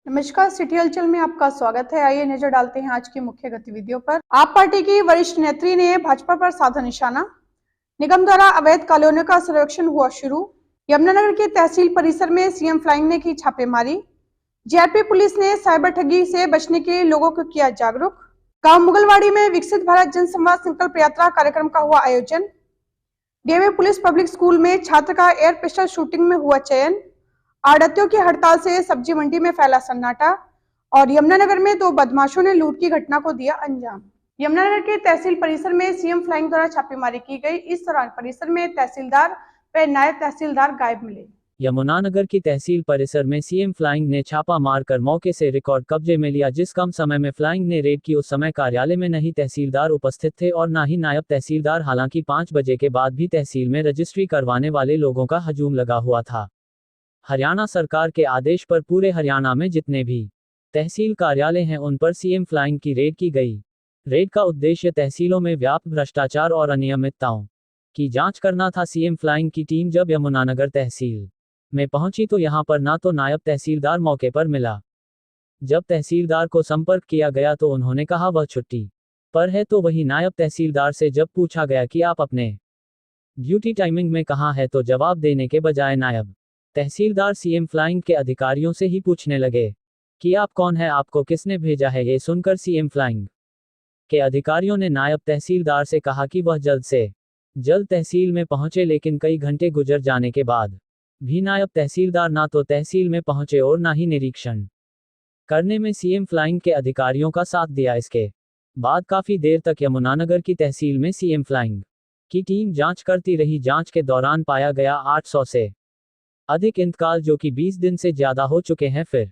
नमस्कार, सिटी हलचल में आपका स्वागत है। आइए नजर डालते हैं आज की मुख्य गतिविधियों पर। आप पार्टी की वरिष्ठ नेत्री ने भाजपा पर साधा निशाना। निगम द्वारा अवैध कॉलोनियों का सर्वेक्षण हुआ शुरू। यमुनानगर के तहसील परिसर में सीएम फ्लाइंग ने की छापेमारी। जीआरपी पुलिस ने साइबर ठगी से बचने के लिए लोगों को किया जागरूक। गांव मुगलवाड़ी में विकसित भारत जनसंवाद संकल्प यात्रा कार्यक्रम का हुआ आयोजन। डीएवी पुलिस पब्लिक स्कूल में छात्र का एयर पिस्टल शूटिंग में हुआ चयन। आड़तियों की हड़ताल से सब्जी मंडी में फैला सन्नाटा। और यमुनानगर में 2 बदमाशों ने लूट की घटना को दिया अंजाम। यमुनानगर के तहसील परिसर में सीएम फ्लाइंग द्वारा छापेमारी की गई। इस दौरान परिसर में तहसीलदार व नायब तहसीलदार गायब मिले। यमुनानगर की तहसील परिसर में सीएम फ्लाइंग ने छापा मारकर मौके से रिकॉर्ड कब्जे में लिया। जिस कम समय में फ्लाइंग ने रेड की, उस समय कार्यालय में नहीं तहसीलदार उपस्थित थे और न ही नायब तहसीलदार। हालांकि 5 बजे के बाद भी तहसील में रजिस्ट्री करवाने वाले लोगों का हजूम लगा हुआ था। हरियाणा सरकार के आदेश पर पूरे हरियाणा में जितने भी तहसील कार्यालय हैं, उन पर सीएम फ्लाइंग की रेड की गई। रेड का उद्देश्य तहसीलों में व्याप्त भ्रष्टाचार और अनियमितताओं की जांच करना था। सीएम फ्लाइंग की टीम जब यमुनानगर तहसील में पहुंची तो यहां पर ना तो नायब तहसीलदार मौके पर मिला। जब तहसीलदार को संपर्क किया गया तो उन्होंने कहा वह छुट्टी पर है। तो वही नायब तहसीलदार से जब पूछा गया कि आप अपने ड्यूटी टाइमिंग में कहाँ है, तो जवाब देने के बजाय नायब तहसीलदार सीएम फ्लाइंग के अधिकारियों से ही पूछने लगे कि आप कौन है, आपको किसने भेजा है। ये सुनकर सीएम फ्लाइंग के अधिकारियों ने नायब तहसीलदार से कहा कि वह जल्द से जल्द तहसील में पहुंचे। लेकिन कई घंटे गुजर जाने के बाद भी नायब तहसीलदार ना तो तहसील में पहुंचे और ना ही निरीक्षण करने में सीएम फ्लाइंग के अधिकारियों का साथ दिया। इसके बाद काफी देर तक यमुनानगर की तहसील में सीएम फ्लाइंग की टीम जांच करती रही। जांच के दौरान पाया गया 800 से अधिक इंतकाल, जो कि 20 दिन से ज्यादा हो चुके हैं, फिर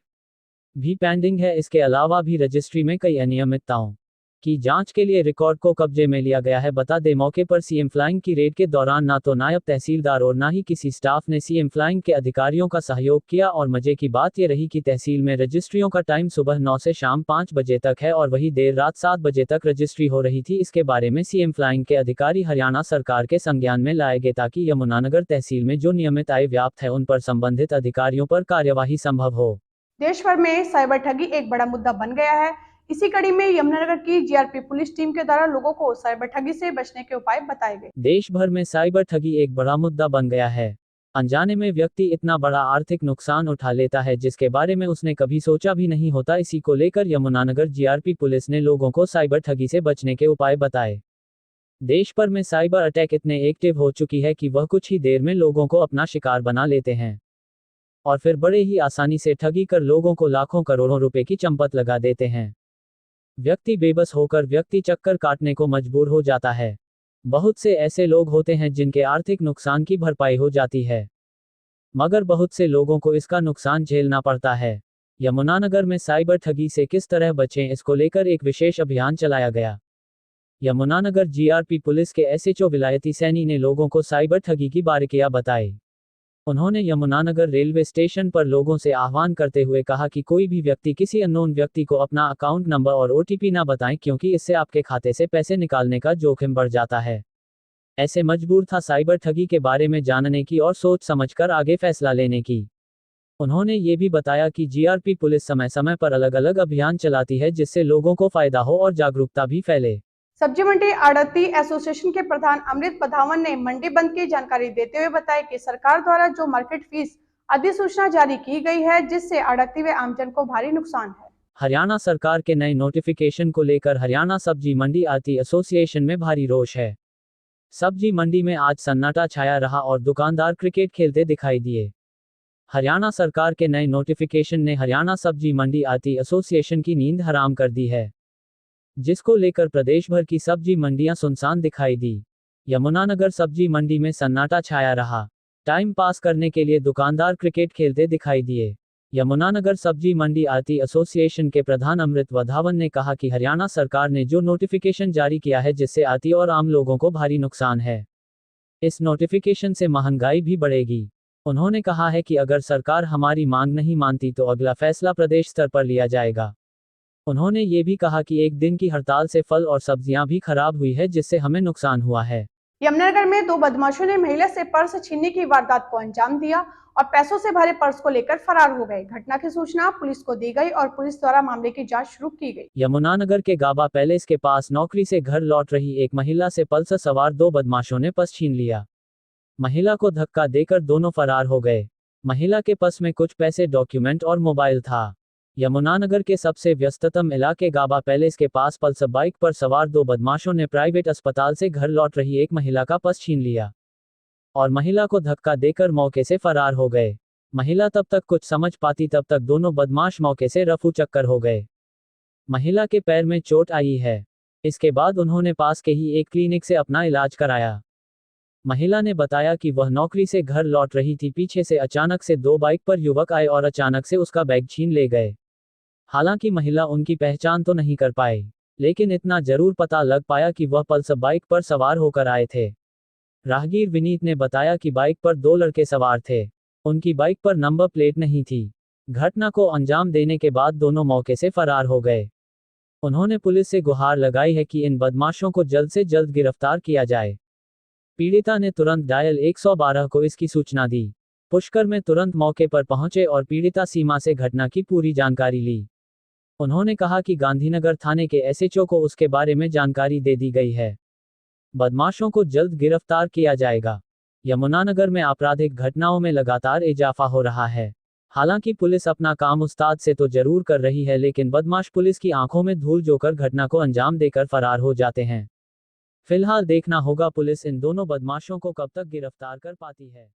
भी पेंडिंग है। इसके अलावा भी रजिस्ट्री में कई अनियमितताओं की जांच के लिए रिकॉर्ड को कब्जे में लिया गया है। बता दें, मौके पर सीएम फ्लाइंग की रेड के दौरान ना तो नायब तहसीलदार और ना ही किसी स्टाफ ने सीएम फ्लाइंग के अधिकारियों का सहयोग किया। और मजे की बात यह रही कि तहसील में रजिस्ट्रियों का टाइम सुबह 9 से शाम 5 बजे तक है और वही देर रात 7 बजे तक रजिस्ट्री हो रही थी। इसके बारे में सीएम फ्लाइंग के अधिकारी हरियाणा सरकार के संज्ञान में लाए गए ताकि यमुनानगर तहसील में जो नियमित आय व्याप्त है उन पर संबंधित अधिकारियों पर कार्यवाही संभव हो। देश भर में साइबर ठगी एक बड़ा मुद्दा बन गया है। इसी कड़ी में यमुनानगर की जीआरपी पुलिस टीम के द्वारा लोगों को साइबर ठगी से बचने के उपाय बताए गए। देश भर में साइबर ठगी एक बड़ा मुद्दा बन गया है। अनजाने में व्यक्ति इतना बड़ा आर्थिक नुकसान उठा लेता है जिसके बारे में उसने कभी सोचा भी नहीं होता। इसी को लेकर यमुनानगर जीआरपी पुलिस ने लोगों को साइबर ठगी से बचने के उपाय बताए। देश भर में साइबर अटैक इतने एक्टिव हो चुकी है कि वह कुछ ही देर में लोगों को अपना शिकार बना लेते हैं और फिर बड़े ही आसानी से ठगी कर लोगों को लाखों करोड़ों रुपए की चंपत लगा देते हैं। व्यक्ति बेबस होकर व्यक्ति चक्कर काटने को मजबूर हो जाता है। बहुत से ऐसे लोग होते हैं जिनके आर्थिक नुकसान की भरपाई हो जाती है, मगर बहुत से लोगों को इसका नुकसान झेलना पड़ता है। यमुनानगर में साइबर ठगी से किस तरह बचें, इसको लेकर एक विशेष अभियान चलाया गया। यमुनानगर जीआरपी पुलिस के एसएचओ विलायती सैनी ने लोगों को साइबर ठगी की बारीकियां बताई। उन्होंने यमुनानगर रेलवे स्टेशन पर लोगों से आह्वान करते हुए कहा कि कोई भी व्यक्ति किसी अननोन व्यक्ति को अपना अकाउंट नंबर और ओटीपी ना बताएं, क्योंकि इससे आपके खाते से पैसे निकालने का जोखिम बढ़ जाता है। ऐसे मजबूर था साइबर ठगी के बारे में जानने की और सोच समझकर आगे फैसला लेने की। उन्होंने ये भी बताया कि जीआरपी पुलिस समय समय पर अलग अलग अभियान चलाती है जिससे लोगों को फायदा हो और जागरूकता भी फैले। सब्जी मंडी आड़ती एसोसिएशन के प्रधान अमृत बधावन ने मंडी बंद की जानकारी देते हुए बताया कि सरकार द्वारा जो मार्केट फीस अधिसूचना जारी की गई है, जिससे आड़ती व आमजन को भारी नुकसान है। हरियाणा सरकार के नए नोटिफिकेशन को लेकर हरियाणा सब्जी मंडी आड़ती एसोसिएशन में भारी रोष है। सब्जी मंडी में आज सन्नाटा छाया रहा और दुकानदार क्रिकेट खेलते दिखाई दिए। हरियाणा सरकार के नए नोटिफिकेशन ने हरियाणा सब्जी मंडी आड़ती एसोसिएशन की नींद हराम कर दी है, जिसको लेकर प्रदेश भर की सब्जी मंडियां सुनसान दिखाई दी। यमुनानगर सब्जी मंडी में सन्नाटा छाया रहा। टाइम पास करने के लिए दुकानदार क्रिकेट खेलते दिखाई दिए। यमुनानगर सब्जी मंडी आड़ती एसोसिएशन के प्रधान अमृत बधावन ने कहा कि हरियाणा सरकार ने जो नोटिफिकेशन जारी किया है जिससे आड़ती और आम लोगों को भारी नुकसान है। इस नोटिफिकेशन से महंगाई भी बढ़ेगी। उन्होंने कहा है कि अगर सरकार हमारी मांग नहीं मानती तो अगला फैसला प्रदेश स्तर पर लिया जाएगा। उन्होंने ये भी कहा कि एक दिन की हड़ताल से फल और सब्जियां भी खराब हुई है जिससे हमें नुकसान हुआ है। यमुनानगर में 2 बदमाशों ने महिला से पर्स छीनने की वारदात को अंजाम दिया और पैसों से भरे पर्स को लेकर फरार हो गए। घटना की सूचना पुलिस को दी गई और पुलिस द्वारा मामले की जांच शुरू की गई। यमुनानगर के गाबा पैलेस के पास नौकरी से घर लौट रही एक महिला से पल्सर सवार 2 बदमाशों ने पर्स छीन लिया। महिला को धक्का देकर दोनों फरार हो गए। महिला के पर्स में कुछ पैसे, डॉक्यूमेंट और मोबाइल था। यमुनानगर के सबसे व्यस्ततम इलाके गाबा पैलेस के पास पल्सर बाइक पर सवार 2 बदमाशों ने प्राइवेट अस्पताल से घर लौट रही एक महिला का पर्स छीन लिया और महिला को धक्का देकर मौके से फरार हो गए। महिला तब तक कुछ समझ पाती तब तक दोनों बदमाश मौके से रफू चक्कर हो गए। महिला के पैर में चोट आई है। इसके बाद उन्होंने पास के ही एक क्लिनिक से अपना इलाज कराया। महिला ने बताया कि वह नौकरी से घर लौट रही थी। पीछे से अचानक से 2 बाइक पर युवक आए और अचानक से उसका बैग छीन ले गए। हालांकि महिला उनकी पहचान तो नहीं कर पाई, लेकिन इतना जरूर पता लग पाया कि वह पल्सर बाइक पर सवार होकर आए थे। राहगीर विनीत ने बताया कि बाइक पर 2 लड़के सवार थे। उनकी बाइक पर नंबर प्लेट नहीं थी। घटना को अंजाम देने के बाद दोनों मौके से फरार हो गए। उन्होंने पुलिस से गुहार लगाई है कि इन बदमाशों को जल्द से जल्द गिरफ्तार किया जाए। पीड़िता ने तुरंत डायल 112 को इसकी सूचना दी। पुष्कर में तुरंत मौके पर पहुंचे और पीड़िता सीमा से घटना की पूरी जानकारी ली। उन्होंने कहा कि गांधीनगर थाने के एसएचओ को उसके बारे में जानकारी दे दी गई है। बदमाशों को जल्द गिरफ्तार किया जाएगा। यमुनानगर में आपराधिक घटनाओं में लगातार इजाफा हो रहा है। हालांकि पुलिस अपना काम उस्ताद से तो जरूर कर रही है, लेकिन बदमाश पुलिस की आंखों में धूल झोंकर घटना को अंजाम देकर फरार हो जाते हैं। फिलहाल देखना होगा पुलिस इन दोनों बदमाशों को कब तक गिरफ्तार कर पाती है।